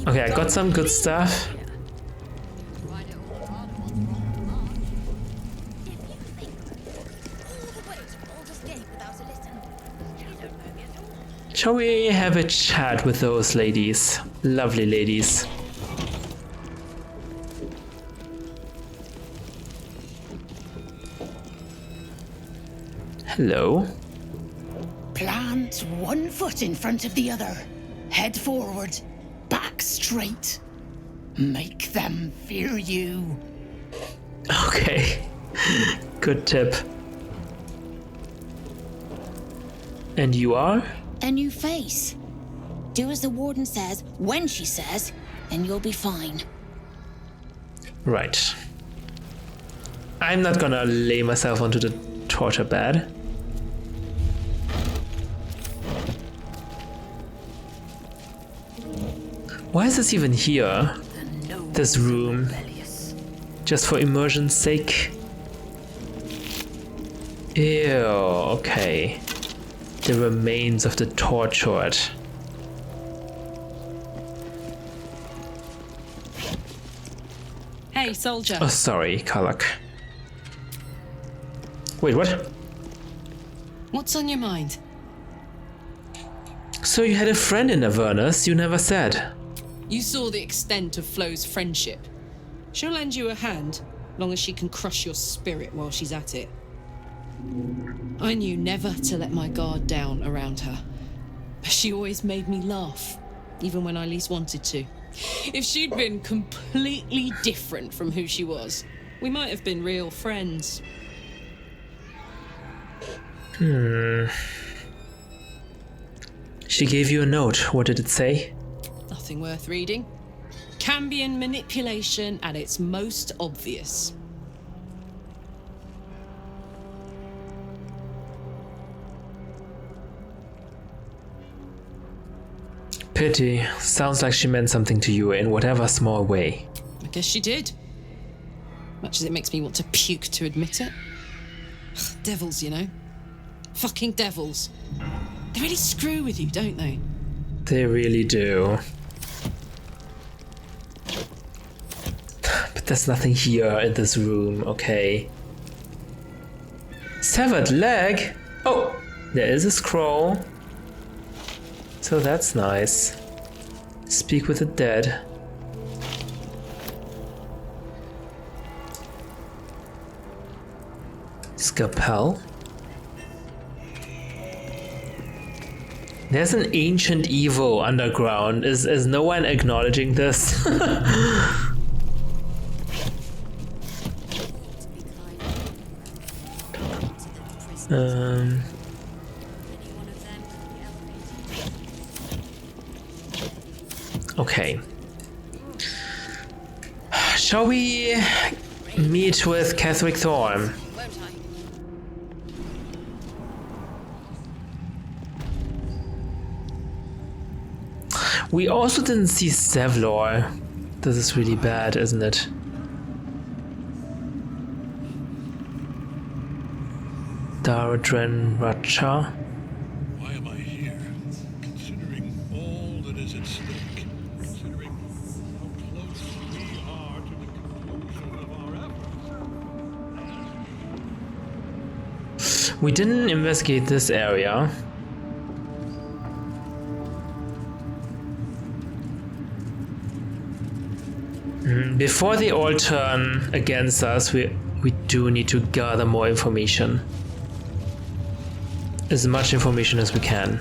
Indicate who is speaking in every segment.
Speaker 1: Okay, I got some good stuff. Shall we have a chat with those ladies? Lovely ladies. Hello.
Speaker 2: Plant one foot in front of the other. Head forward. Back straight. Make them fear you.
Speaker 1: Okay. Good tip. And you are?
Speaker 2: A new face. Do as the warden says, when she says, and you'll be fine.
Speaker 1: Right. I'm not gonna lay myself onto the torture bed. Why is this even here? This room? Just for immersion's sake? Ew, okay. The remains of the tortured.
Speaker 3: Hey, soldier.
Speaker 1: Oh, sorry, Karlak. Wait, what?
Speaker 3: What's on your mind?
Speaker 1: So you had a friend in Avernus, you never said.
Speaker 3: You saw the extent of Flo's friendship. She'll lend you a hand, long as she can crush your spirit while she's at it. I knew never to let my guard down around her. She always made me laugh, even when I least wanted to. If she'd been completely different from who she was, we might have been real friends.
Speaker 1: She gave you a note. What did it say?
Speaker 3: Nothing worth reading. Cambion manipulation at its most obvious.
Speaker 1: Pity. Sounds like she meant something to you in whatever small way.
Speaker 3: I guess she did. Much as it makes me want to puke to admit it. Devils, you know. Fucking devils. They really screw with you, don't they?
Speaker 1: They really do. But there's nothing here in this room, okay. Severed leg? Oh, there is a scroll. So that's nice. Speak with the dead. Scalpel. There's an ancient evil underground. Is no one acknowledging this? Okay. Shall we meet with Catherick Thorn? We also didn't see Sevlor. This is really bad, isn't it? Daradren Racha.
Speaker 4: Why am I here? Considering all that is at stake, considering how close we are to the conclusion of our efforts.
Speaker 1: We didn't investigate this area. Before they all turn against us, we do need to gather more information. As much information as we can.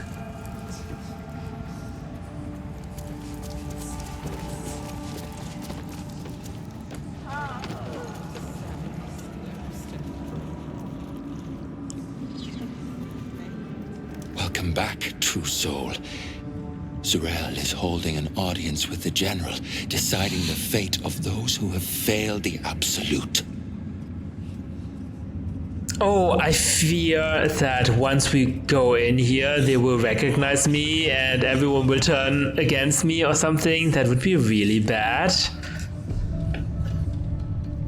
Speaker 5: Welcome back, true soul. Zurel is holding an audience with the General, deciding the fate of those who have failed the Absolute.
Speaker 1: Oh, I fear that once we go in here, they will recognize me and everyone will turn against me or something. That would be really bad.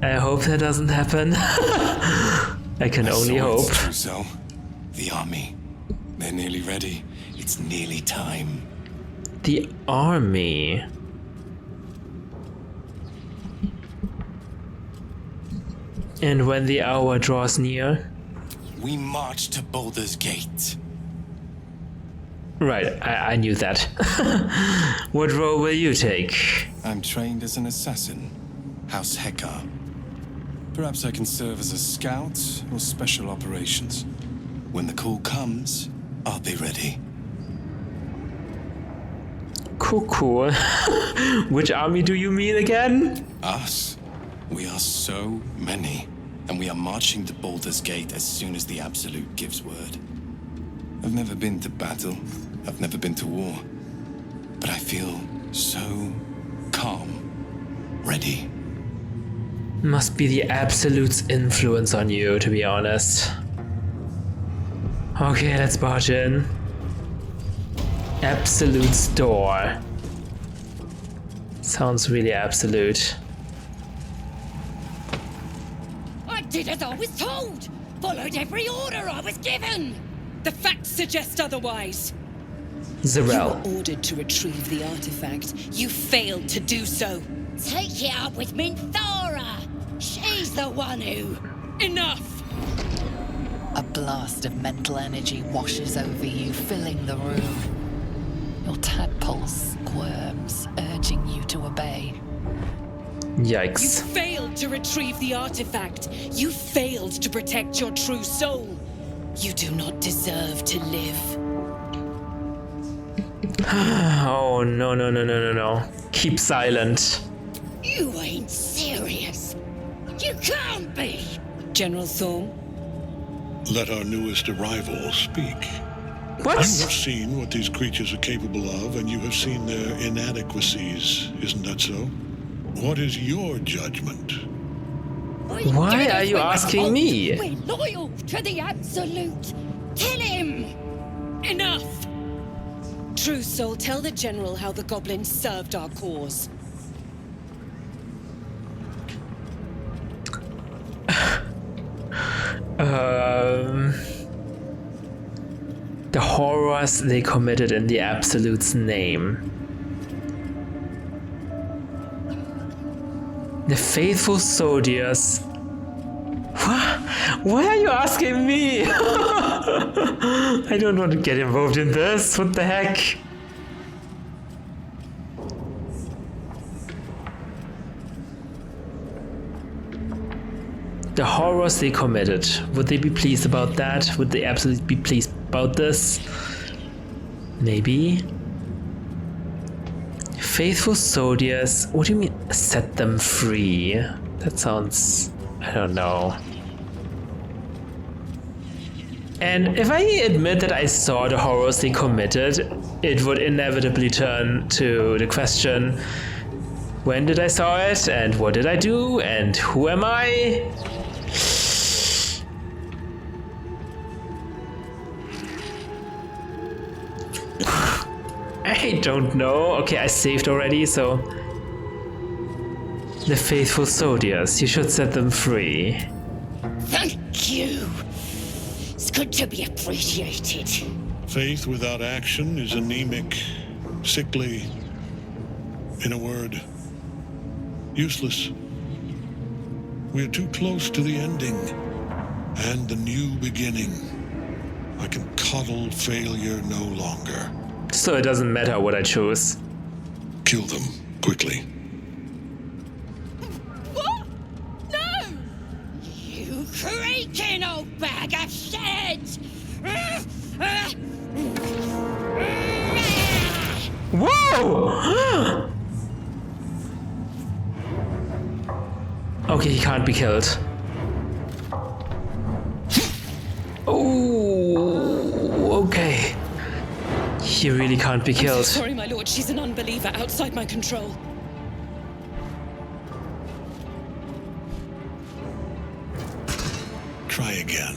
Speaker 1: I hope that doesn't happen. I can only hope.
Speaker 6: So, the army, they're nearly ready. It's nearly time.
Speaker 1: The army. And when the hour draws near?
Speaker 6: We march to Baldur's Gate.
Speaker 1: Right, I knew that. What role will you take?
Speaker 6: I'm trained as an assassin. House Hekar. Perhaps I can serve as a scout or special operations. When the call comes, I'll be ready.
Speaker 1: Cool. Which army do you mean again?
Speaker 6: Us? We are so many. And we are marching to Baldur's Gate as soon as the Absolute gives word. I've never been to battle. I've never been to war. But I feel so calm. Ready.
Speaker 1: Must be the Absolute's influence on you, to be honest. Okay, let's barge in. Absolute's door. Sounds really absolute.
Speaker 2: I did as I was told! Followed every order I was given!
Speaker 3: The facts suggest otherwise.
Speaker 1: Zarel.
Speaker 3: You were ordered to retrieve the artifact. You failed to do so.
Speaker 2: Take it up with Minthara! She's the one who...
Speaker 3: Enough!
Speaker 7: A blast of mental energy washes over you, filling the room. Your tadpole squirms, urging you to obey.
Speaker 3: You
Speaker 1: Yikes.
Speaker 3: failed to retrieve the artifact. You failed to protect your true soul. You do not deserve to live.
Speaker 1: Oh, no. Keep silent.
Speaker 2: You ain't serious! You can't be!
Speaker 3: General Thorm,
Speaker 4: Let our newest arrival speak.
Speaker 1: What?
Speaker 4: You have seen what these creatures are capable of, and you have seen their inadequacies. Isn't that so? What is your judgment?
Speaker 1: Why are you asking me?
Speaker 2: We're loyal to the Absolute! Tell him!
Speaker 3: enough! True soul, tell the General how the goblins served our cause.
Speaker 1: The horrors they committed in the Absolute's name. The faithful soldiers. What? Why are you asking me? I don't want to get involved in this. What the heck? The horrors they committed. Would they be pleased about that? Would they absolutely be pleased about this? Maybe. Faithful soldiers. What do you mean set them free? That sounds... I don't know. And if I admit that I saw the horrors they committed, it would inevitably turn to the question, when did I saw it, and what did I do, and who am I? I don't know. Okay, I saved already, so... The faithful soldiers, you should set them free.
Speaker 2: Thank you! It's good to be appreciated.
Speaker 4: Faith without action is anemic, sickly, in a word, useless. We are too close to the ending and the new beginning. I can coddle failure no longer.
Speaker 1: So it doesn't matter what I choose.
Speaker 4: Kill them quickly.
Speaker 2: What? No! You creaking old bag of shit!
Speaker 1: Whoa! Okay, he can't be killed. Oh, okay. He really can't be killed.
Speaker 3: Sorry, my lord, she's an unbeliever outside my control.
Speaker 4: Try again.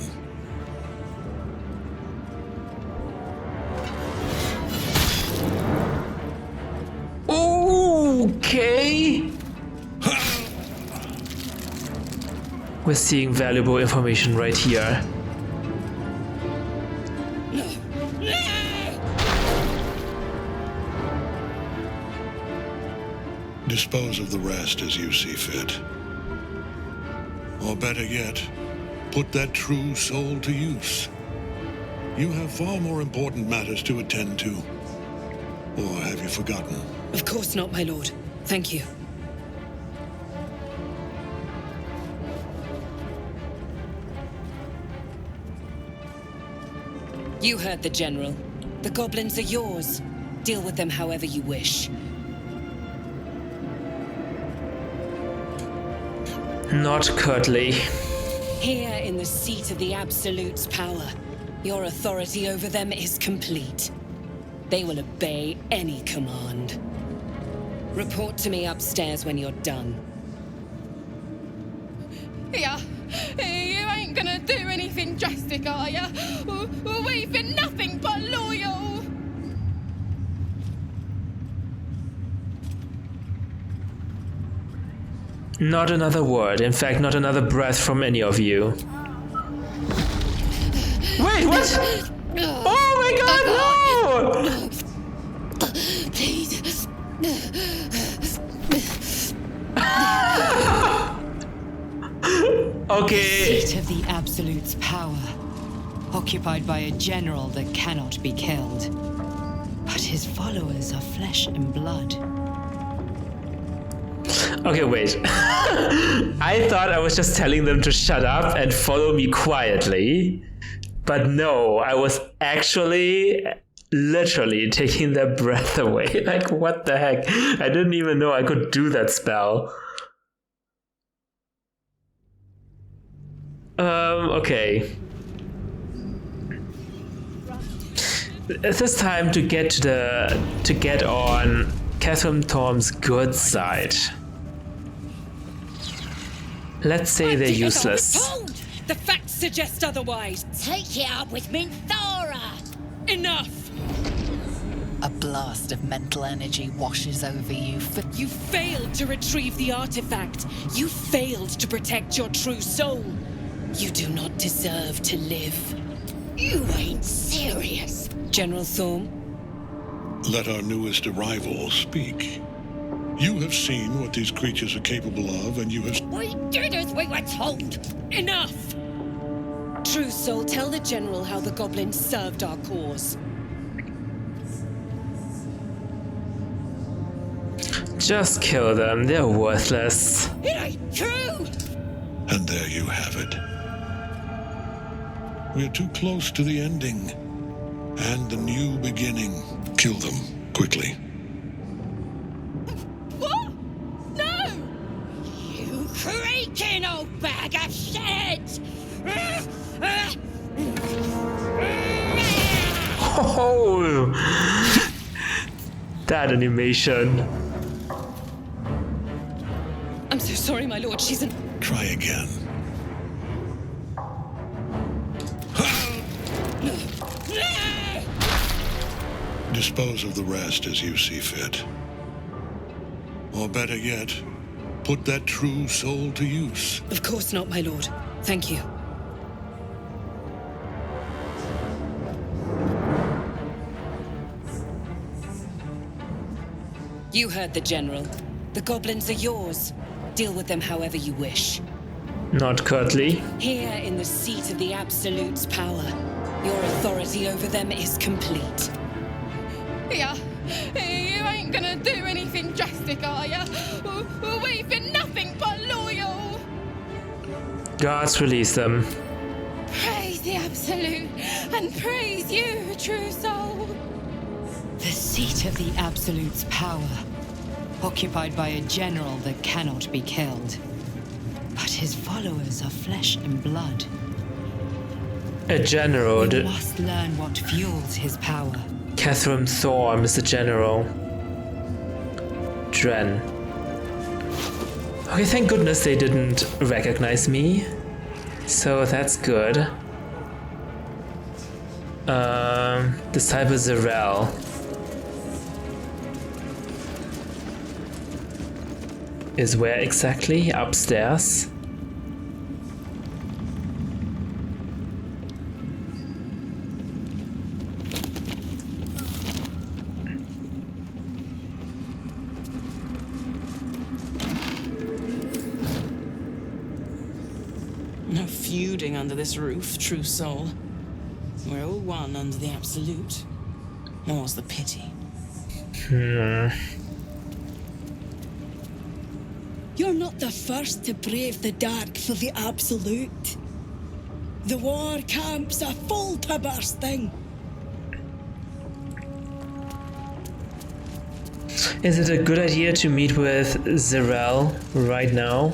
Speaker 1: Okay. We're seeing valuable information right here.
Speaker 4: Dispose of the rest as you see fit. Or better yet, put that true soul to use. You have far more important matters to attend to. Or have you forgotten?
Speaker 3: Of course not, my lord. Thank you. You heard the General. The goblins are yours. Deal with them however you wish.
Speaker 1: Not curtly.
Speaker 3: Here in the seat of the Absolute's power, your authority over them is complete. They will obey any command. Report to me upstairs when you're done.
Speaker 8: Yeah, you ain't gonna do anything drastic, are ya? We've been nothing but loyal.
Speaker 1: Not another word. In fact, not another breath from any of you. Wait, what? Oh my god, no!
Speaker 2: Please.
Speaker 1: Okay.
Speaker 3: Seat of the Absolute's power, occupied by a general that cannot be killed. But his followers are flesh and blood.
Speaker 1: Okay, wait. I thought I was just telling them to shut up and follow me quietly. But no, I was actually literally taking their breath away. Like, what the heck? I didn't even know I could do that spell. Okay. This time to get on Catherine Thorne's good side. Let's say they're useless.
Speaker 3: The facts suggest otherwise.
Speaker 2: Take it up with Minthara.
Speaker 3: Enough!
Speaker 7: A blast of mental energy washes over you.
Speaker 3: You failed to retrieve the artifact. You failed to protect your true soul. You do not deserve to live.
Speaker 2: You ain't serious.
Speaker 3: General Thorne?
Speaker 4: Let our newest arrival speak. You have seen what these creatures are capable of, and you have...
Speaker 2: We did as we were told.
Speaker 3: Enough! True Soul, tell the General how the goblins served our cause.
Speaker 1: Just kill them, they're worthless.
Speaker 2: It ain't true.
Speaker 4: And there you have it. We are too close to the ending. And the new beginning. Kill them, quickly.
Speaker 8: What? No!
Speaker 2: You creaking old bag of shit!
Speaker 1: Oh, that animation.
Speaker 3: I'm so sorry, my lord. She's an...
Speaker 4: Try again. Dispose of the rest as you see fit. Or better yet, put that true soul to use.
Speaker 3: Of course not, my lord. Thank you. You heard the General. The goblins are yours. Deal with them however you wish.
Speaker 1: Not curtly.
Speaker 3: Here in the seat of the Absolute's power, your authority over them is complete.
Speaker 8: Yeah, you ain't gonna do anything drastic, are ya? We've been nothing but loyal.
Speaker 1: Gods, release them.
Speaker 8: Praise the Absolute, and praise you, true soul.
Speaker 3: The seat of the Absolute's power, occupied by a general that cannot be killed. But his followers are flesh and blood.
Speaker 1: A general.
Speaker 3: You must learn what fuels his power.
Speaker 1: Catherine Thorne is the general. Dren. Okay, thank goodness they didn't recognize me. So that's good. Disciple Zarel. Is where exactly? Upstairs?
Speaker 3: feuding under this roof, true soul. We're all one under the absolute. More's the pity.
Speaker 9: You're not the first to brave the dark for the absolute. The war camps are full to bursting.
Speaker 1: Is it a good idea to meet with Zerel right now?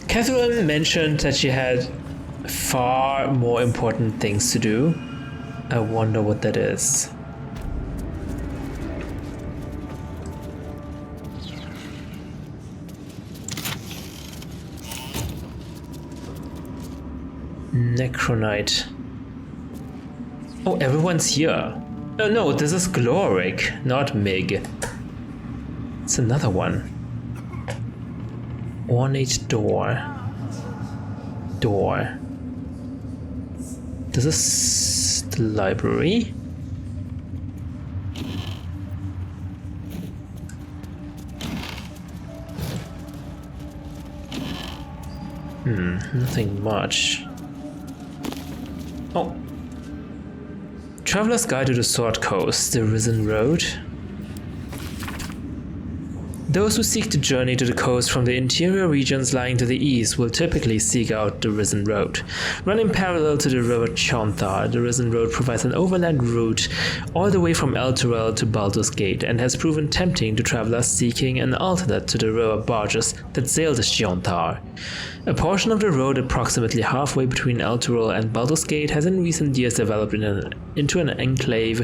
Speaker 1: Catherine mentioned that she had far more important things to do. I wonder what that is. Necronite. Oh, everyone's here. Oh no, this is Gloric, not Mig. It's another one. Ornate door. Door. This is the library. Nothing much. Oh. Traveler's Guide to the Sword Coast, the Risen Road. Those who seek to journey to the coast from the interior regions lying to the east will typically seek out the Risen Road. Running parallel to the river Chonthar, the Risen Road provides an overland route all the way from Elturel to Baldur's Gate and has proven tempting to travelers seeking an alternate to the river barges that sail the Chonthar. A portion of the road approximately halfway between Elturel and Baldur's Gate has in recent years developed into an enclave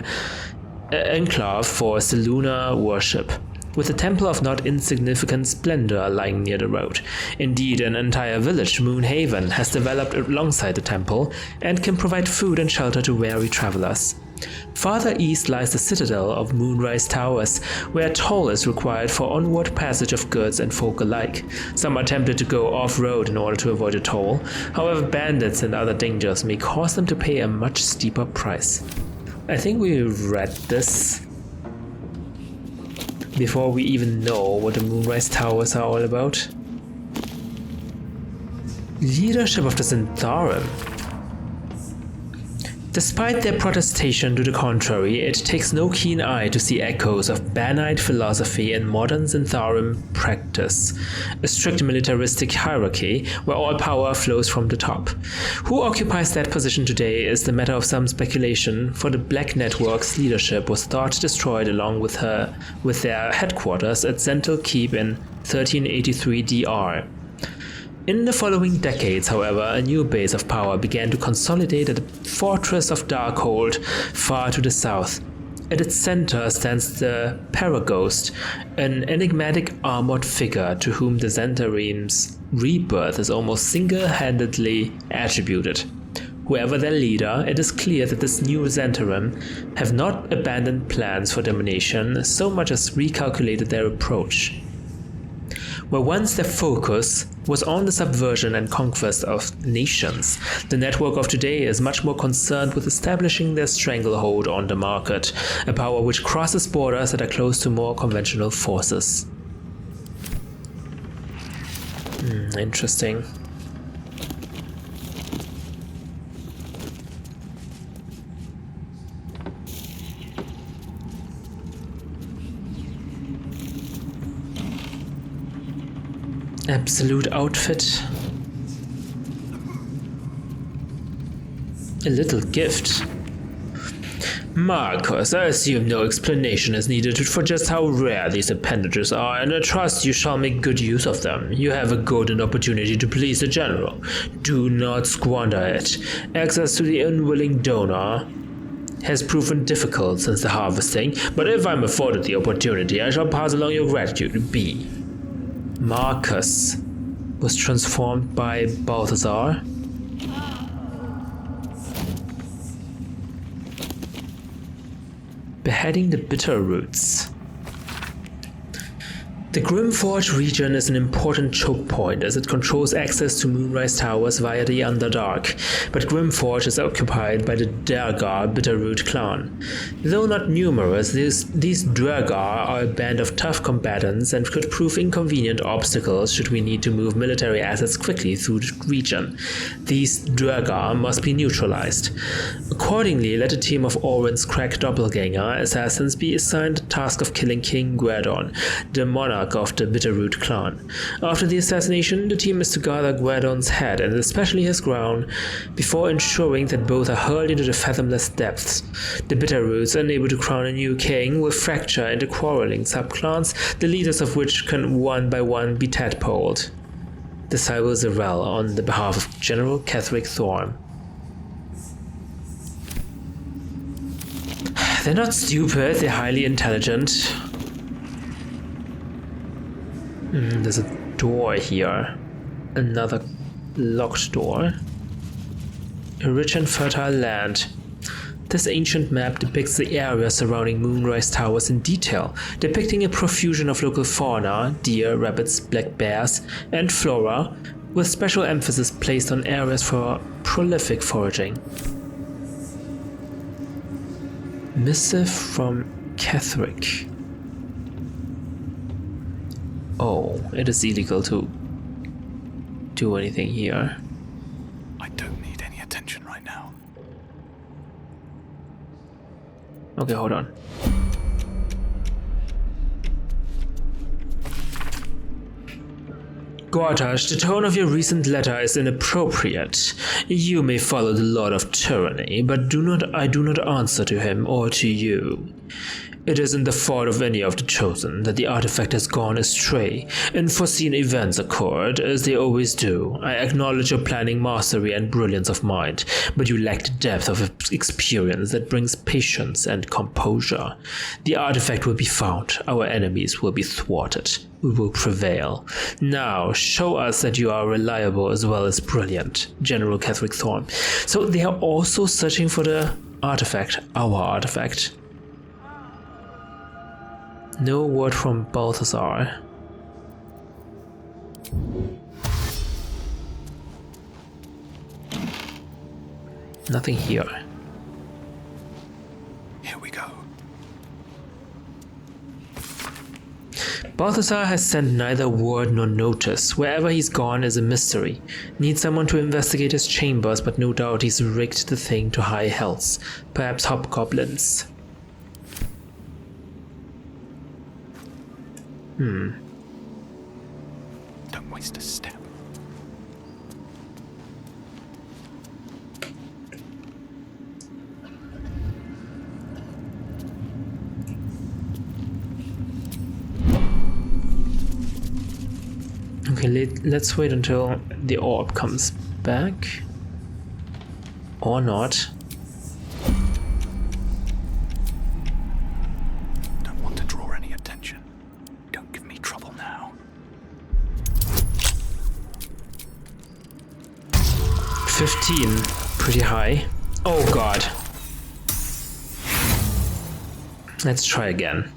Speaker 1: for Selûne worship, with a temple of not insignificant splendor lying near the road. Indeed, an entire village, Moonhaven, has developed alongside the temple and can provide food and shelter to weary travelers. Farther east lies the citadel of Moonrise Towers, where a toll is required for onward passage of goods and folk alike. Some are tempted to go off-road in order to avoid a toll. However, bandits and other dangers may cause them to pay a much steeper price. I think we read this before we even know what the Moonrise Towers are all about. Leadership of the Zentharum. Despite their protestation to the contrary, it takes no keen eye to see echoes of Banite philosophy in modern Zentharum practice, a strict militaristic hierarchy where all power flows from the top. Who occupies that position today is the matter of some speculation, for the Black Network's leadership was thought destroyed along with their headquarters at Zental Keep in 1383 DR. In the following decades, however, a new base of power began to consolidate at the Fortress of Darkhold far to the south. At its center stands the Paraghost, an enigmatic armored figure to whom the Zentharim's rebirth is almost single-handedly attributed. Whoever their leader, it is clear that this new Zentharim have not abandoned plans for domination so much as recalculated their approach. Where once their focus was on the subversion and conquest of nations, the network of today is much more concerned with establishing their stranglehold on the market, a power which crosses borders that are close to more conventional forces. Interesting. Absolute outfit. A little gift. Marcus, I assume no explanation is needed for just how rare these appendages are, and I trust you shall make good use of them. You have a golden opportunity to please the general. Do not squander it. Access to the unwilling donor has proven difficult since the harvesting, but if I'm afforded the opportunity, I shall pass along your gratitude to B. Marcus was transformed by Balthazar. Beheading the bitter roots. The Grimforge region is an important choke point as it controls access to Moonrise Towers via the Underdark, but Grimforge is occupied by the Durgar Bitterroot clan. Though not numerous, these Durgar are a band of tough combatants and could prove inconvenient obstacles should we need to move military assets quickly through the region. These Durgar must be neutralized. Accordingly, let a team of Orin's crack doppelganger assassins be assigned the task of killing King Guerdon, the monarch of the Bitterroot clan. After the assassination, the team is to gather Guerdon's head and especially his crown before ensuring that both are hurled into the fathomless depths. The Bitterroots, unable to crown a new king, will fracture into quarreling subclans, the leaders of which can one by one be tadpoled. Disciple Zerel on the behalf of General Ketheric Thorm. They're not stupid, they're highly intelligent. There's a door here. Another locked door. A rich and fertile land. This ancient map depicts the area surrounding Moonrise Towers in detail, depicting a profusion of local fauna, deer, rabbits, black bears, and flora, with special emphasis placed on areas for prolific foraging. Missive from Ketheric. Oh, it is illegal to do anything here.
Speaker 10: I don't need any attention right now.
Speaker 1: Okay, hold on. Gortash, the tone of your recent letter is inappropriate. You may follow the Lord of Tyranny, but I do not answer to him or to you. It isn't the fault of any of the Chosen that the artifact has gone astray. Unforeseen events occurred, as they always do. I acknowledge your planning mastery and brilliance of mind, but you lack the depth of experience that brings patience and composure. The artifact will be found. Our enemies will be thwarted. We will prevail. Now, show us that you are reliable as well as brilliant, General Ketheric Thorm. So they are also searching for the artifact, our artifact. No word from Balthazar. Nothing here.
Speaker 10: Here we go.
Speaker 1: Balthazar has sent neither word nor notice. Wherever he's gone is a mystery. Need someone to investigate his chambers, but no doubt he's rigged the thing to high healths. Perhaps hobgoblins.
Speaker 10: Don't waste a step.
Speaker 1: Okay, let's wait until the orb comes back. Or not.
Speaker 10: Don't want to draw any attention. Don't give me trouble now.
Speaker 1: 15. Pretty high. Oh god. Let's try again.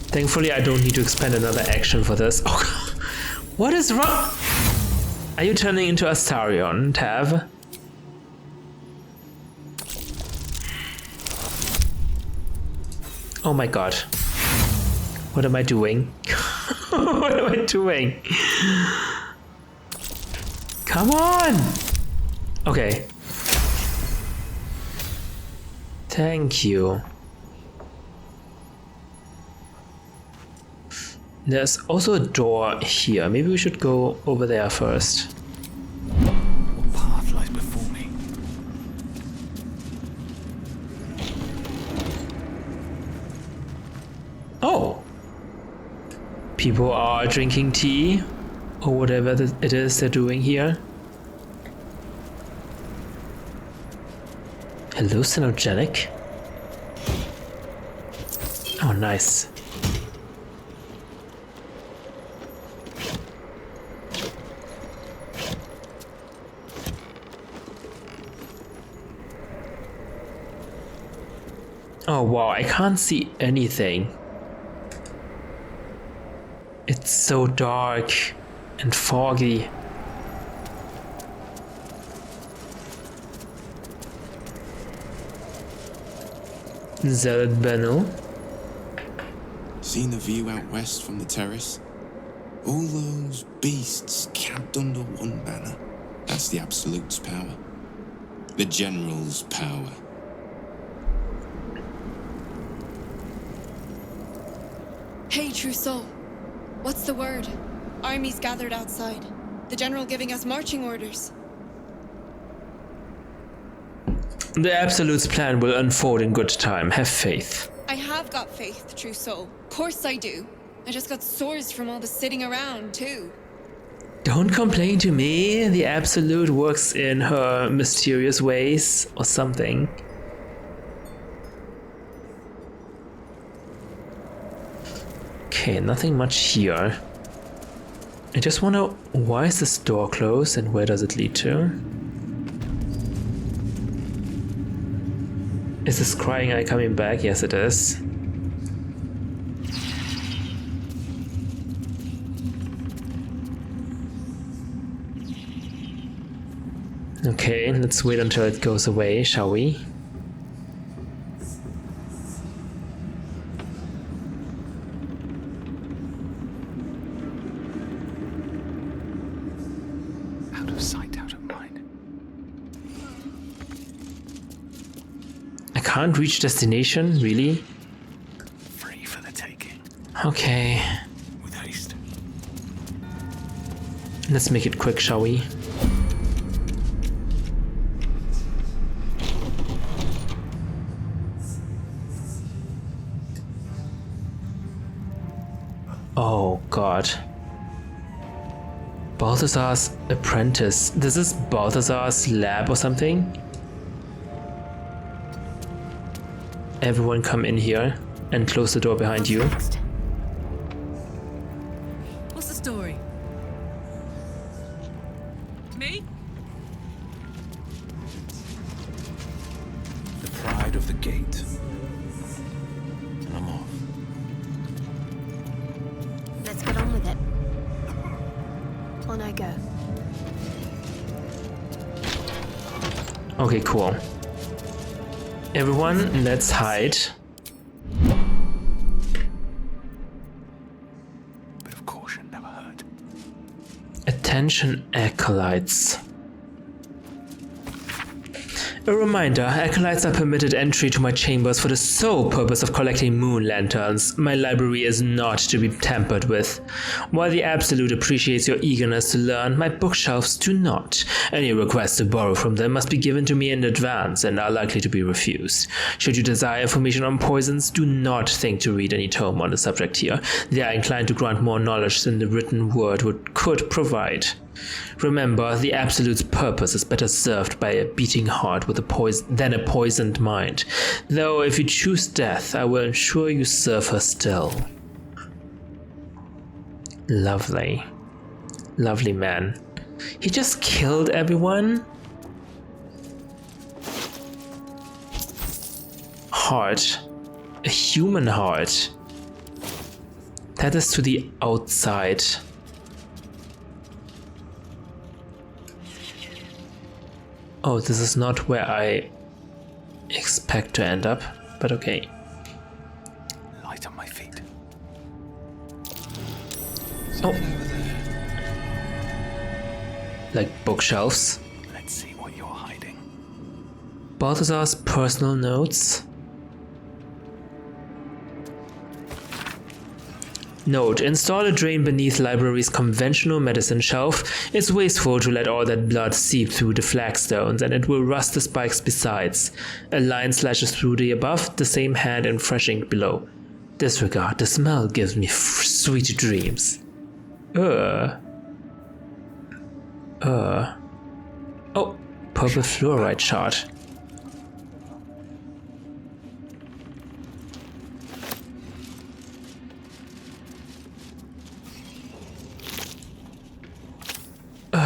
Speaker 1: Thankfully, I don't need to expend another action for this. Oh, what is wrong? Are you turning into Astarion, Tav? Oh my god. What am I doing? What am I doing? Come on! Okay. Thank you. There's also a door here. Maybe we should go over there first.
Speaker 10: What path lies before me?
Speaker 1: Oh! People are drinking tea, or whatever it is they're doing here. Hallucinogenic? Oh, nice. Oh wow, I can't see anything. It's so dark and foggy. Zealot Benno.
Speaker 6: Seen the view out west from the terrace? All those beasts camped under one banner. That's the Absolute's power. The General's power.
Speaker 8: Hey, True Soul. What's the word? Armies gathered outside. The General giving us marching orders.
Speaker 1: The Absolute's plan will unfold in good time. Have faith.
Speaker 8: I have got faith, True Soul. Course I do. I just got sores from all the sitting around, too.
Speaker 1: Don't complain to me. The Absolute works in her mysterious ways or something. Okay, nothing much here. I just wonder, why is this door closed and where does it lead to? Is this crying eye coming back? Yes, it is. Okay, let's wait until it goes away, shall we?
Speaker 10: Out of sight, out of mind.
Speaker 1: I can't reach destination, really?
Speaker 10: Free for the taking.
Speaker 1: Okay,
Speaker 10: With haste.
Speaker 1: let's make it quick, shall we? Oh god. Balthazar's apprentice. This is Balthazar's lab or something? Everyone come in here and close the door behind you.
Speaker 3: What's the story? Me?
Speaker 10: The pride of the gate. And I'm off.
Speaker 11: Let's get on with it. On I go.
Speaker 1: Okay, cool. Everyone, let's hide.
Speaker 10: Bit of caution never hurt.
Speaker 1: Attention, acolytes. A reminder, acolytes are permitted entry to my chambers for the sole purpose of collecting moon lanterns. My library is not to be tampered with. While the Absolute appreciates your eagerness to learn, my bookshelves do not. Any requests to borrow from them must be given to me in advance and are likely to be refused. Should you desire information on poisons, do not think to read any tome on the subject here. They are inclined to grant more knowledge than the written word could provide. Remember, the Absolute's purpose is better served by a beating heart with than a poisoned mind. Though if you choose death, I will ensure you serve her still. Lovely. Lovely man. He just killed everyone? Heart. A human heart. That is to the outside. Oh, this is not where I expect to end up, but okay.
Speaker 10: Light on my feet.
Speaker 1: Oh. Like bookshelves.
Speaker 10: Let's see what you're hiding.
Speaker 1: Balthazar's personal notes. Note, install a drain beneath library's conventional medicine shelf. It's wasteful to let all that blood seep through the flagstones, and it will rust the spikes besides. A line slashes through the above, the same hand in fresh ink below. Disregard, the smell gives me sweet dreams. Oh, purple fluoride chart.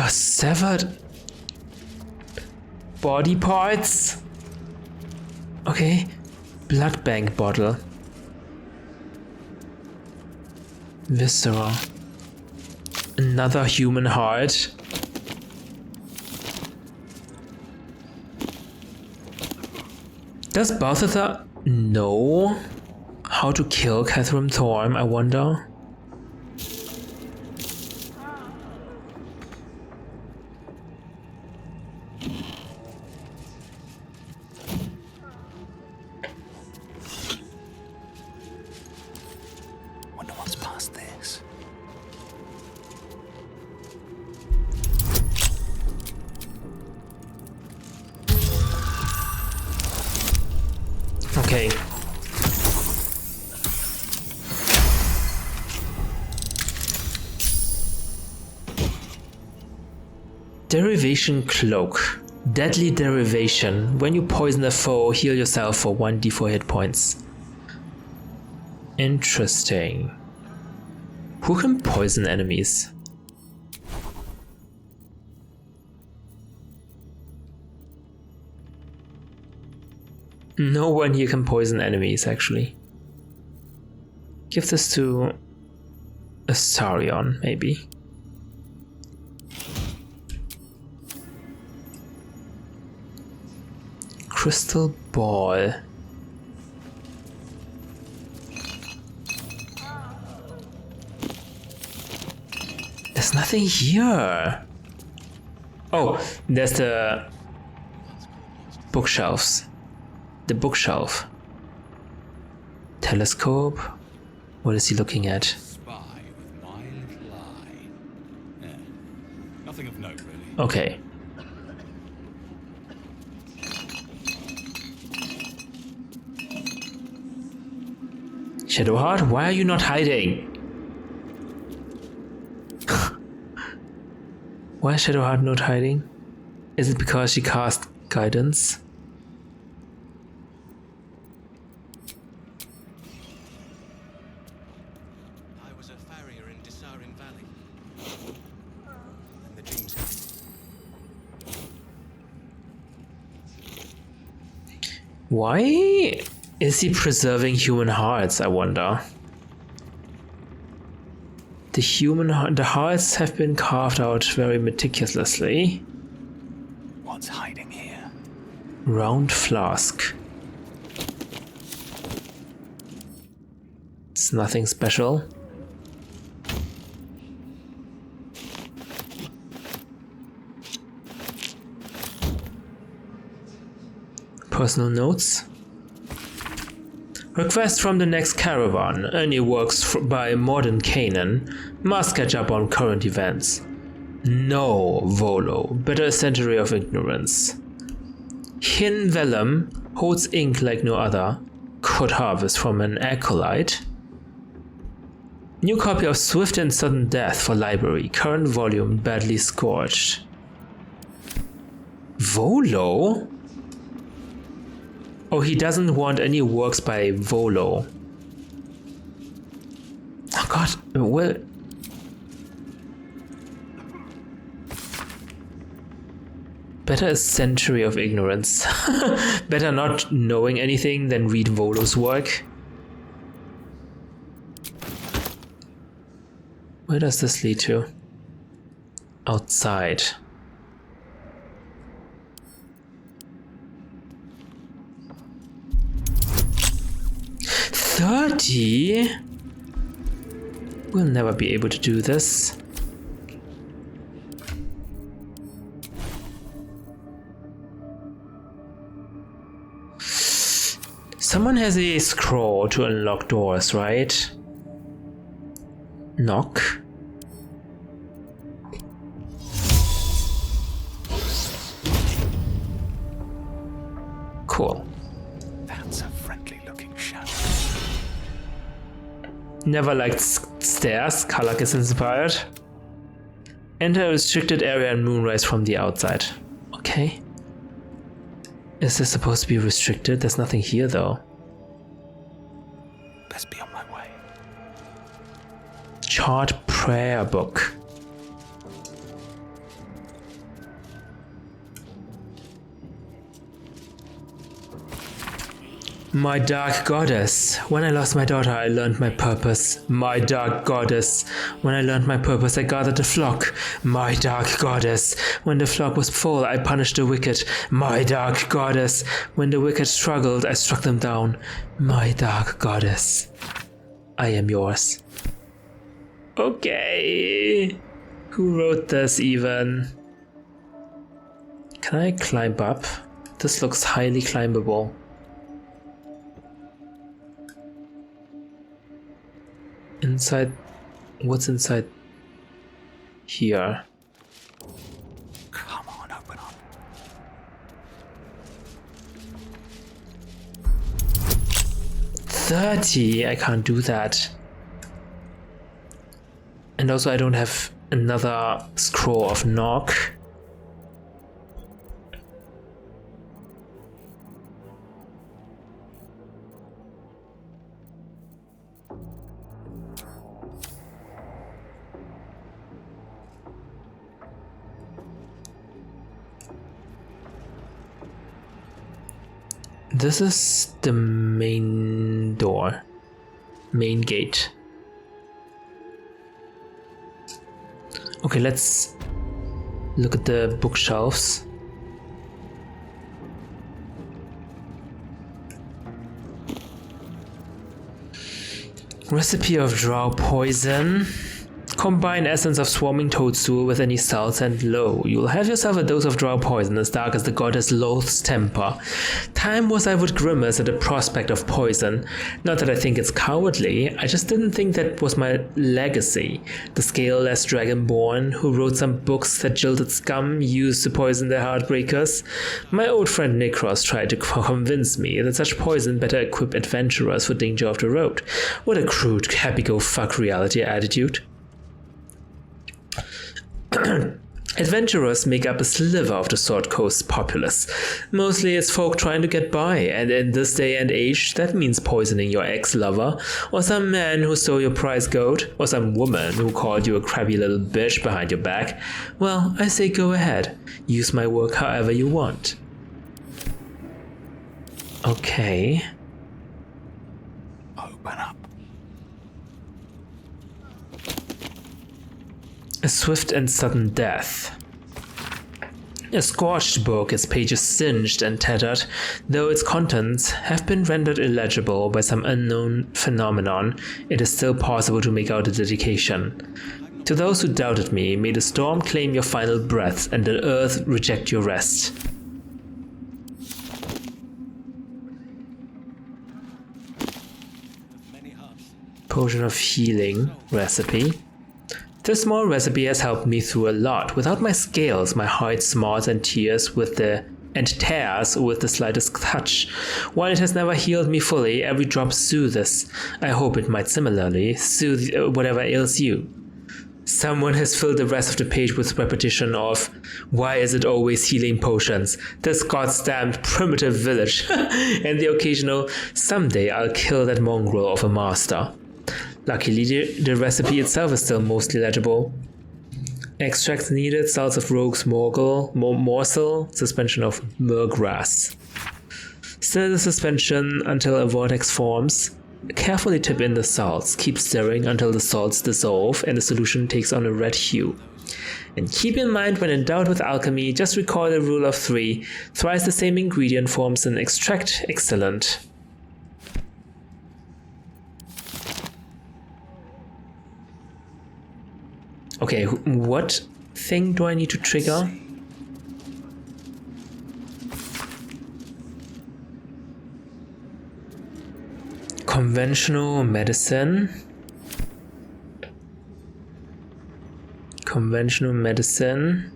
Speaker 1: Severed body parts. Okay, blood bank bottle. Viscera. Another human heart. Does Balthazar know how to kill Catherine Thorne, I wonder?
Speaker 10: Wonder what's past this.
Speaker 1: Okay. Derivation Cloak. Deadly derivation. When you poison a foe, heal yourself for 1d4 hit points. Interesting. Who can poison enemies? No one here can poison enemies, actually. Give this to Astarion, maybe. Crystal Ball. There's nothing here. Oh, there's the bookshelves. The bookshelf. Telescope. What is he looking at?
Speaker 10: Spy with my little eye. Yeah. Nothing of note, really.
Speaker 1: Okay. Shadowheart, why are you not hiding? Why is Shadowheart not hiding? Is it because she cast guidance?
Speaker 6: I was a farrier in Desarin Valley. And the dreams.
Speaker 1: Why is he preserving human hearts, I wonder? The hearts have been carved out very meticulously.
Speaker 10: What's hiding here?
Speaker 1: Round flask. It's nothing special. Personal notes. Request from the next caravan. Only works by modern Canaan. Must catch up on current events. No, Volo. Better a century of ignorance. Hin Vellum holds ink like no other. Could harvest from an acolyte. New copy of Swift and Sudden Death for library. Current volume badly scorched. Volo? Oh, he doesn't want any works by Volo. Oh god, well... Better a century of ignorance. Better not knowing anything than read Volo's work. Where does this lead to? Outside. $30? We'll never be able to do this. Someone has a scroll to unlock doors, right? Knock. Cool.
Speaker 10: That's a friendly looking shadow.
Speaker 1: Never liked stairs. Karlak is inspired. Enter a restricted area and moonrise from the outside. Okay. Is this supposed to be restricted? There's nothing here though.
Speaker 10: Best be on my way.
Speaker 1: Chart prayer book. My dark goddess, when I lost my daughter, I learned my purpose. My dark goddess, when I learned my purpose, I gathered a flock. My dark goddess, when the flock was full, I punished the wicked. My dark goddess, when the wicked struggled, I struck them down. My dark goddess, I am yours. Okay. Who wrote this even? Can I climb up? This looks highly climbable. Inside, what's inside here?
Speaker 10: Come on, open up.
Speaker 1: 30, I can't do that. And also I don't have another scroll of knock. This is the main door, main gate. Okay, let's look at the bookshelves. Recipe of drow poison. Combine essence of swarming toadstool with any salts and lo, you'll have yourself a dose of drow poison as dark as the goddess Loth's temper. Time was I would grimace at the prospect of poison. Not that I think it's cowardly, I just didn't think that was my legacy. The scaleless dragonborn who wrote some books that jilted scum used to poison their heartbreakers. My old friend Nikros tried to convince me that such poison better equip adventurers for danger of the road. What a crude happy-go-fuck reality attitude. Adventurers make up a sliver of the Sword Coast populace. Mostly it's folk trying to get by, and in this day and age, that means poisoning your ex-lover, or some man who stole your prize goat, or some woman who called you a crabby little bitch behind your back. Well, I say go ahead. Use my work however you want. Okay.
Speaker 10: Open up.
Speaker 1: A swift and sudden death. A scorched book, its pages singed and tattered, though its contents have been rendered illegible by some unknown phenomenon, it is still possible to make out the dedication. To those who doubted me, may the storm claim your final breaths and the earth reject your rest. Potion of healing recipe. This small recipe has helped me through a lot. Without my scales, my hide smarts and tears with the tears with the slightest touch. While it has never healed me fully, every drop soothes. I hope it might similarly soothe whatever ails you. Someone has filled the rest of the page with repetition of "Why is it always healing potions? This goddamn primitive village," and the occasional "Someday I'll kill that mongrel of a master." Luckily, the recipe itself is still mostly legible. Extracts needed: salts of rogue's morsel, suspension of myrgrass. Stir the suspension until a vortex forms. Carefully tip in the salts. Keep stirring until the salts dissolve and the solution takes on a red hue. And keep in mind, when in doubt with alchemy, just recall the rule of 3. Thrice the same ingredient forms an extract. Excellent. Okay, what thing do I need to trigger? Conventional medicine. Conventional medicine.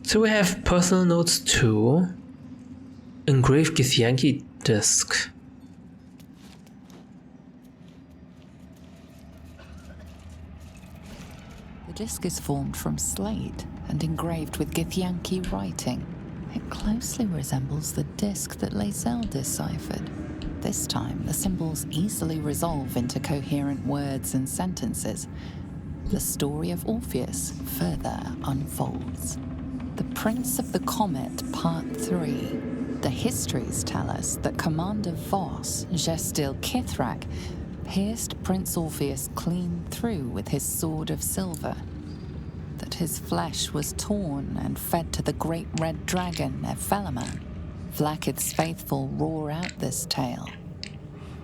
Speaker 1: So we have personal notes 2. Engraved Githyanki disc.
Speaker 7: The disc is formed from slate and engraved with Githyanki writing. It closely resembles the disc that Lae'zel deciphered. This time, the symbols easily resolve into coherent words and sentences. The story of Orpheus further unfolds. The Prince of the Comet, Part 3. The histories tell us that Commander Voss, Gestil Kithrak, pierced Prince Orpheus clean through with his sword of silver. That his flesh was torn and fed to the great red dragon, Nephelaman. Vlaakith's faithful roar out this tale.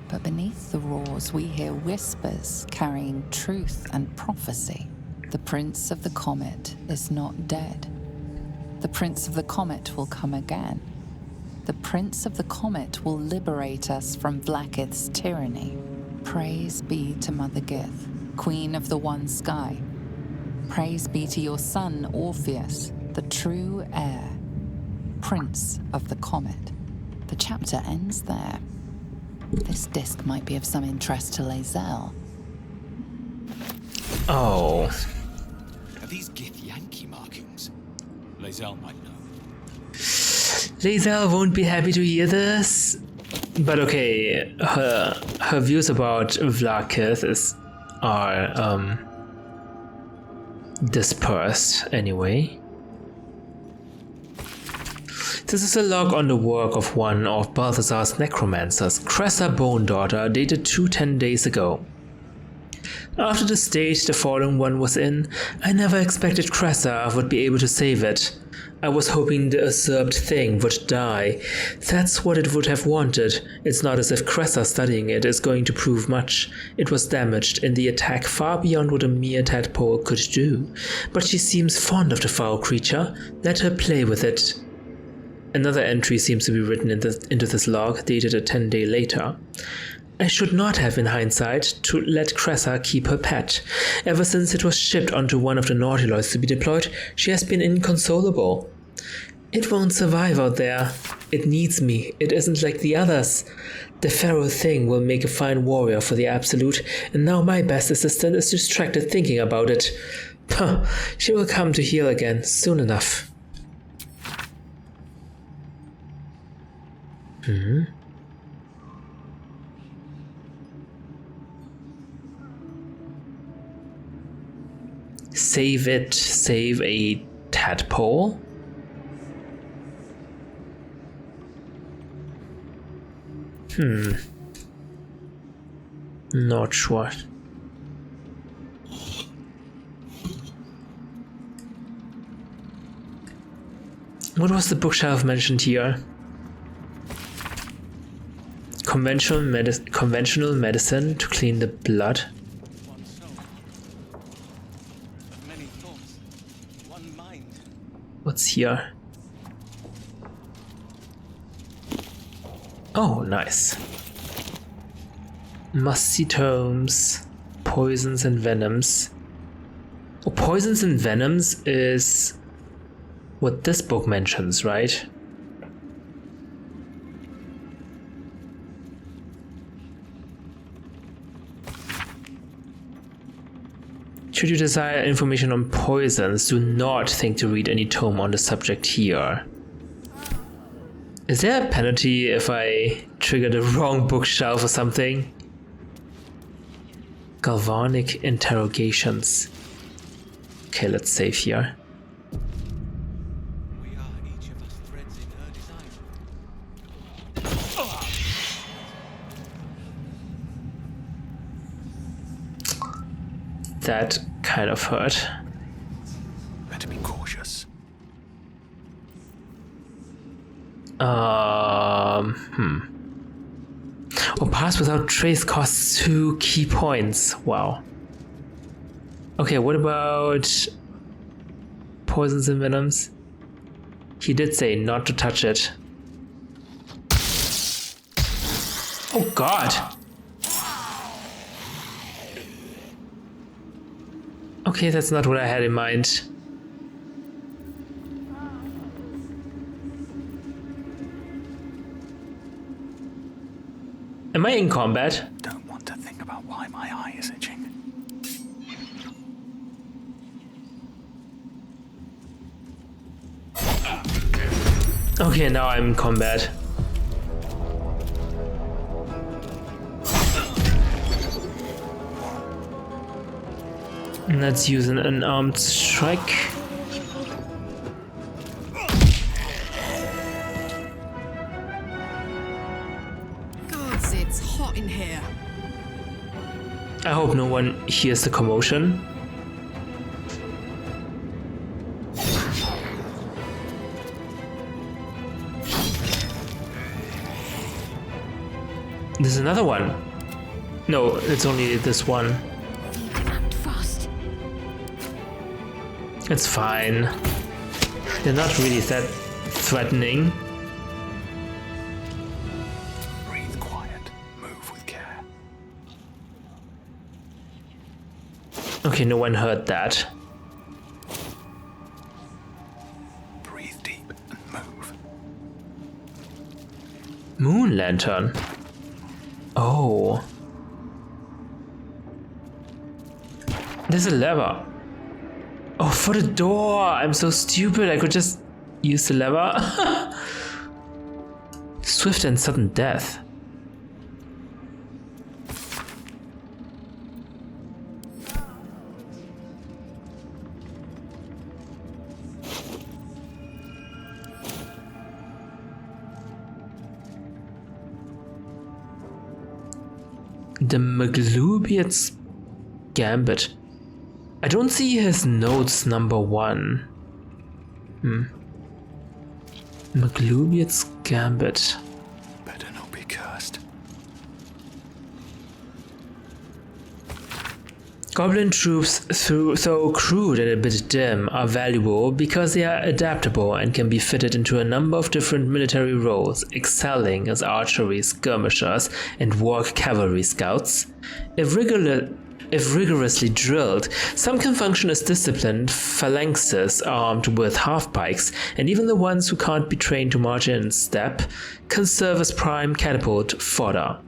Speaker 7: But beneath the roars we hear whispers carrying truth and prophecy. The Prince of the Comet is not dead. The Prince of the Comet will come again. The Prince of the Comet will liberate us from Vlaakith's tyranny. Praise be to Mother Gith, Queen of the One Sky. Praise be to your son, Orpheus, the true heir, Prince of the Comet. The chapter ends there. This disc might be of some interest to Lae'zel.
Speaker 1: Oh.
Speaker 10: Are these Gith Yankee markings? Lae'zel might know.
Speaker 1: Lae'zel won't be happy to hear this. But okay, her views about Vlaakith are dispersed anyway. This is a log on the work of one of Balthazar's necromancers, Cressa Bone Daughter, dated 210 days ago. After the state the fallen one was in, I never expected Cressa would be able to save it. I was hoping the usurped thing would die. That's what it would have wanted. It's not as if Cressa studying it is going to prove much. It was damaged in the attack far beyond what a mere tadpole could do. But she seems fond of the foul creature. Let her play with it. Another entry seems to be written into this log, dated a 10-day later. I should not have, in hindsight, to let Cressa keep her pet. Ever since it was shipped onto one of the Nautiloids to be deployed, she has been inconsolable. It won't survive out there. It needs me. It isn't like the others. The feral thing will make a fine warrior for the Absolute, and now my best assistant is distracted thinking about it. Puh, she will come to heal again soon enough. Save it. Save a tadpole? Not sure. What was the bookshelf mentioned here? Conventional medicine to clean the blood. What's here? Oh, nice. Musty tomes, poisons and venoms. Oh, poisons and venoms is what this book mentions, right? Should you desire information on poisons, do not think to read any tome on the subject here. Is there a penalty if I trigger the wrong bookshelf or something? Galvanic interrogations. Okay, let's save here. That kind of hurt.
Speaker 10: Better be cautious.
Speaker 1: Oh, pass without trace costs 2 key points. Wow. Okay, what about poisons and venoms? He did say not to touch it. Oh god! Okay, that's not what I had in mind. Am I in combat?
Speaker 10: Don't want to think about why my eye is itching.
Speaker 1: Okay, now I'm in combat. Let's use an unarmed strike.
Speaker 3: Gods, it's hot in here.
Speaker 1: I hope no one hears the commotion. There's another one. No, it's only this one. It's fine. They're not really that threatening.
Speaker 10: Breathe quiet. Move with care.
Speaker 1: Okay, no one heard that.
Speaker 10: Breathe deep and move.
Speaker 1: Moon lantern. Oh. There's a lever. Oh, for the door! I'm so stupid, I could just use the lever. Swift and sudden death. The Maglubiet's Gambit. I don't see his notes number 1. Maglubiet's Gambit.
Speaker 10: Better not be cursed.
Speaker 1: Goblin troops, though crude and a bit dim, are valuable because they are adaptable and can be fitted into a number of different military roles, excelling as archery skirmishers and warg cavalry scouts. If rigorously drilled, some can function as disciplined phalanxes armed with half-pikes, and even the ones who can't be trained to march in step can serve as prime catapult fodder.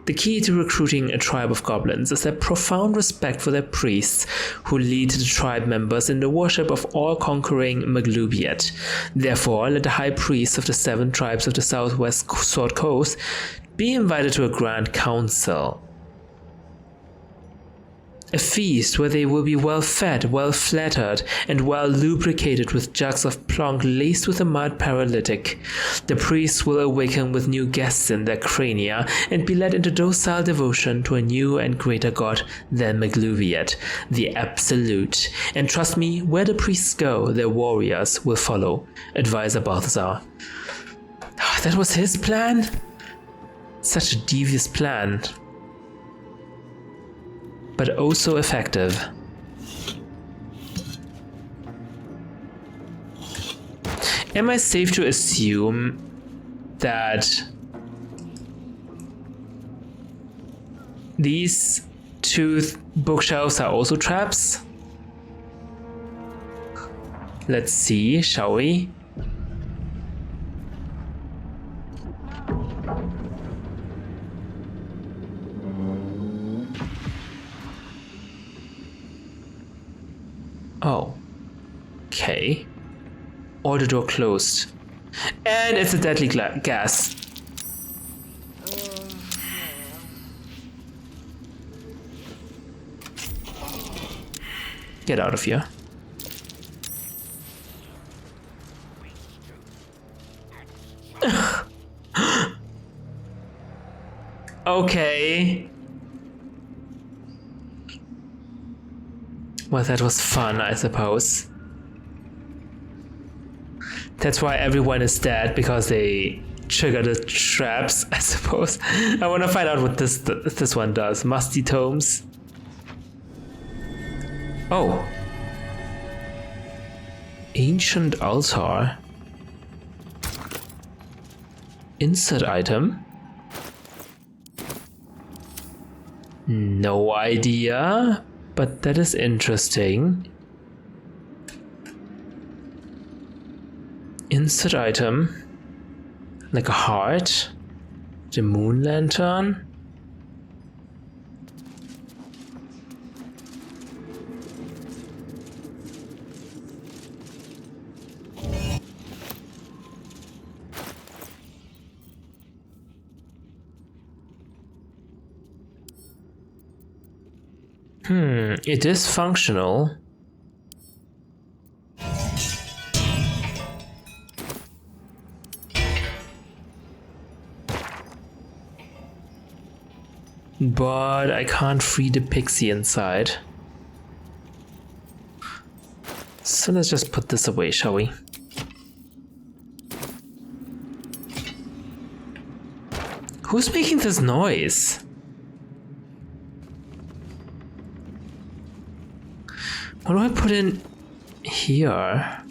Speaker 1: The key to recruiting a tribe of goblins is their profound respect for their priests, who lead the tribe members in the worship of all-conquering Maglubiet. Therefore, let the high priest of the 7 tribes of the southwest Sword Coast be invited to a grand council. A feast where they will be well fed, well flattered, and well lubricated with jugs of plonk laced with a mild paralytic. The priests will awaken with new guests in their crania and be led into docile devotion to a new and greater god than Maglubiet, the Absolute. And trust me, where the priests go, their warriors will follow. Advisor Balthazar. That was his plan? Such a devious plan. But oh so effective. Am I safe to assume that these 2 bookshelves are also traps? Let's see, shall we? Oh, okay. Or the door closed. And it's a deadly gas. Get out of here. Okay. Well, that was fun, I suppose. That's why everyone is dead, because they trigger the traps, I suppose. I want to find out what this one does. Musty tomes. Oh. Ancient altar. Insert item. No idea. But that is interesting. Insert item. Like a heart. The moon lantern. It is functional. But I can't free the pixie inside. So let's just put this away, shall we? Who's making this noise? What do I put in here?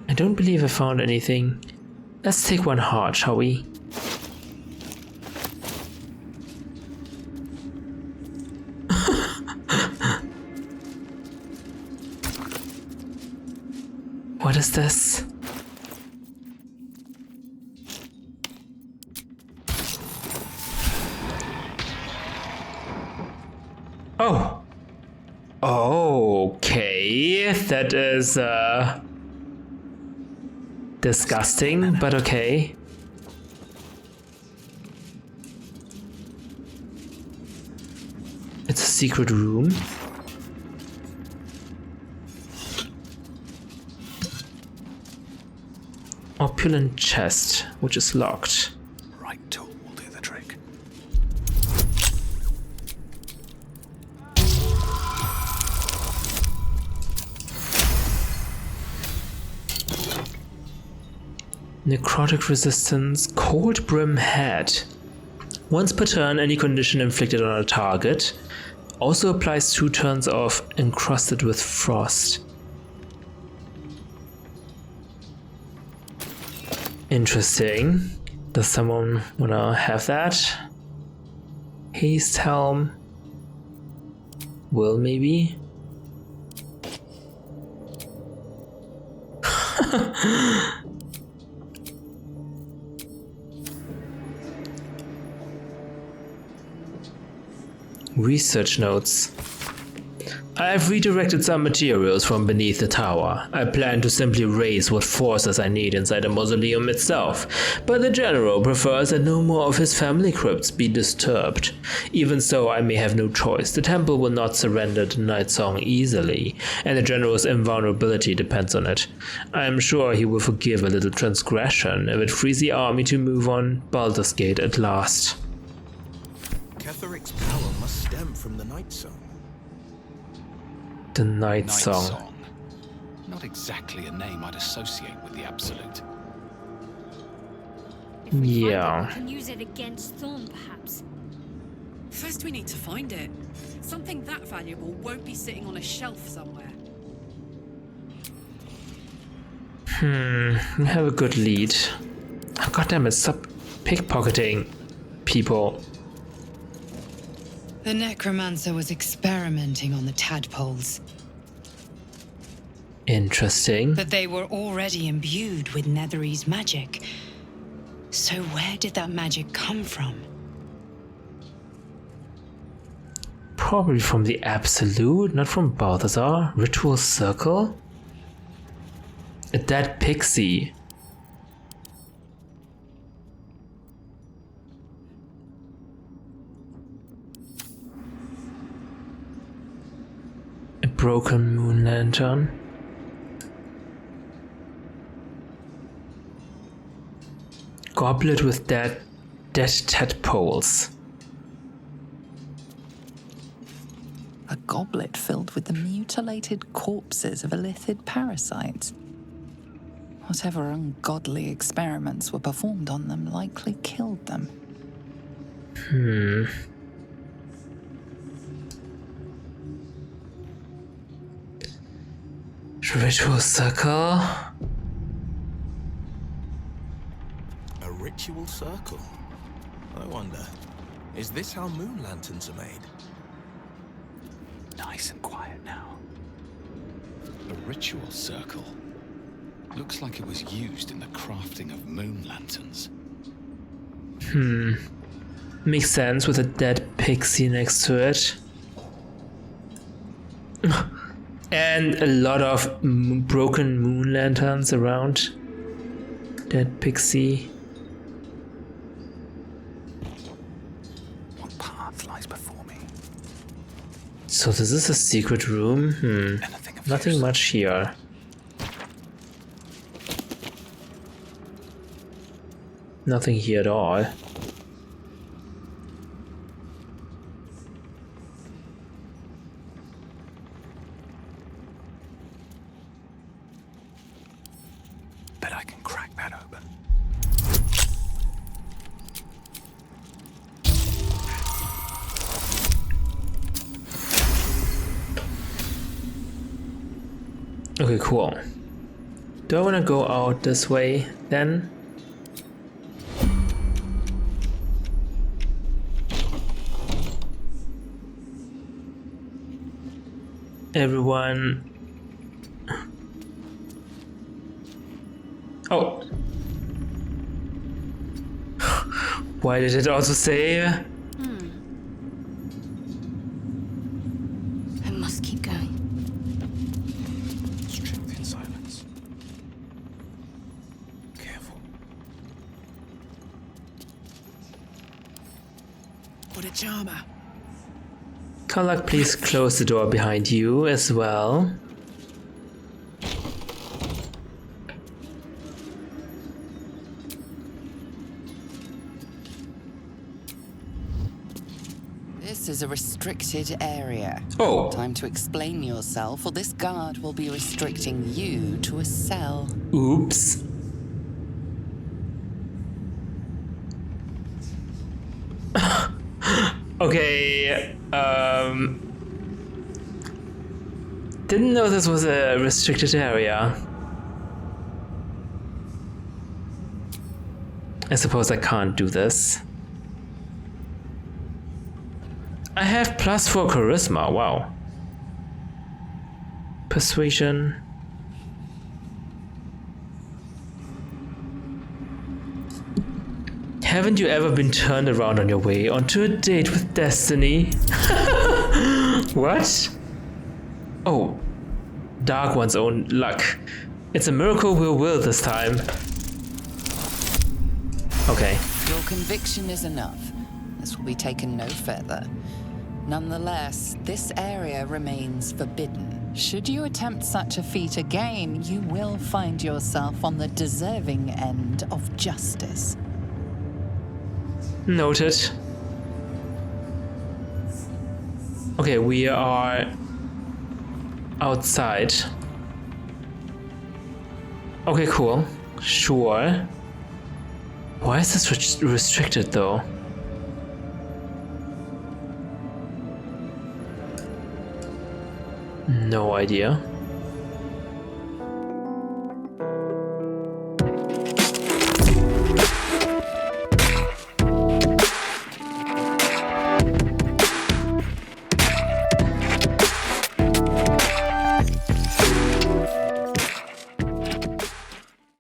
Speaker 1: I don't believe I found anything. Let's take one heart, shall we? What is this? Oh. Okay, that is disgusting, but okay. It's a secret room. Opulent chest, which is locked.
Speaker 10: Right tool will do the trick.
Speaker 1: Necrotic resistance, cold brim head. Once per turn, any condition inflicted on a target also applies 2 turns of encrusted with frost. Interesting. Does someone wanna have that? Haste helm. Will maybe? Research notes. I have redirected some materials from beneath the tower. I plan to simply raise what forces I need inside the mausoleum itself, but the general prefers that no more of his family crypts be disturbed. Even so, I may have no choice. The temple will not surrender to Night Song easily, and the general's invulnerability depends on it. I am sure he will forgive a little transgression if it frees the army to move on Baldur's Gate at last.
Speaker 12: Ketheric's power must stem from the Night Song.
Speaker 1: The Night Song.
Speaker 10: Not exactly a name I'd associate with the Absolute.
Speaker 11: If we
Speaker 1: Yeah.
Speaker 11: find it, we can use it against Thorn, perhaps.
Speaker 3: First, we need to find it. Something that valuable won't be sitting on a shelf somewhere.
Speaker 1: We have a good lead. Oh, God damn it, stop pickpocketing people.
Speaker 7: The necromancer was experimenting on the tadpoles,
Speaker 1: Interesting.
Speaker 7: but they were already imbued with Nethery's magic. So where did that magic come from?
Speaker 1: Probably from the Absolute, not from Balthazar. Ritual Circle? A dead pixie. A broken moon lantern. Goblet with dead tadpoles.
Speaker 7: A goblet filled with the mutilated corpses of illithid parasites. Whatever ungodly experiments were performed on them likely killed them.
Speaker 1: Ritual Circle.
Speaker 12: A ritual circle? I wonder, is this how moon lanterns are made?
Speaker 10: Nice and quiet now. A ritual circle. Looks like it was used in the crafting of moon lanterns.
Speaker 1: Makes sense with a dead pixie next to it. And a lot of broken moon lanterns around. Dead pixie. So this is a secret room? Nothing much here. Nothing here at all.
Speaker 10: Bet I can crack that open.
Speaker 1: Okay, cool. Do I want to go out this way then? Everyone. Oh. Why did it also say?
Speaker 11: I must keep going.
Speaker 10: Strength in silence. Careful.
Speaker 2: What a charmer.
Speaker 1: Karlach, please close the door behind you as well.
Speaker 7: This is a restricted area.
Speaker 1: Oh.
Speaker 7: Time to explain yourself, or this guard will be restricting you to a cell.
Speaker 1: Oops. Okay, didn't know this was a restricted area. I suppose I can't do this. I have +4 charisma, wow. Persuasion. Haven't you ever been turned around on your way onto a date with destiny? What? Oh, Dark One's own luck. It's a miracle we'll will this time. Okay.
Speaker 7: Your conviction is enough. This will be taken no further. Nonetheless, this area remains forbidden. Should you attempt such a feat again, you will find yourself on the deserving end of justice.
Speaker 1: Noted. Okay, we are outside. Okay, cool. Sure. Why is this restricted though? No idea.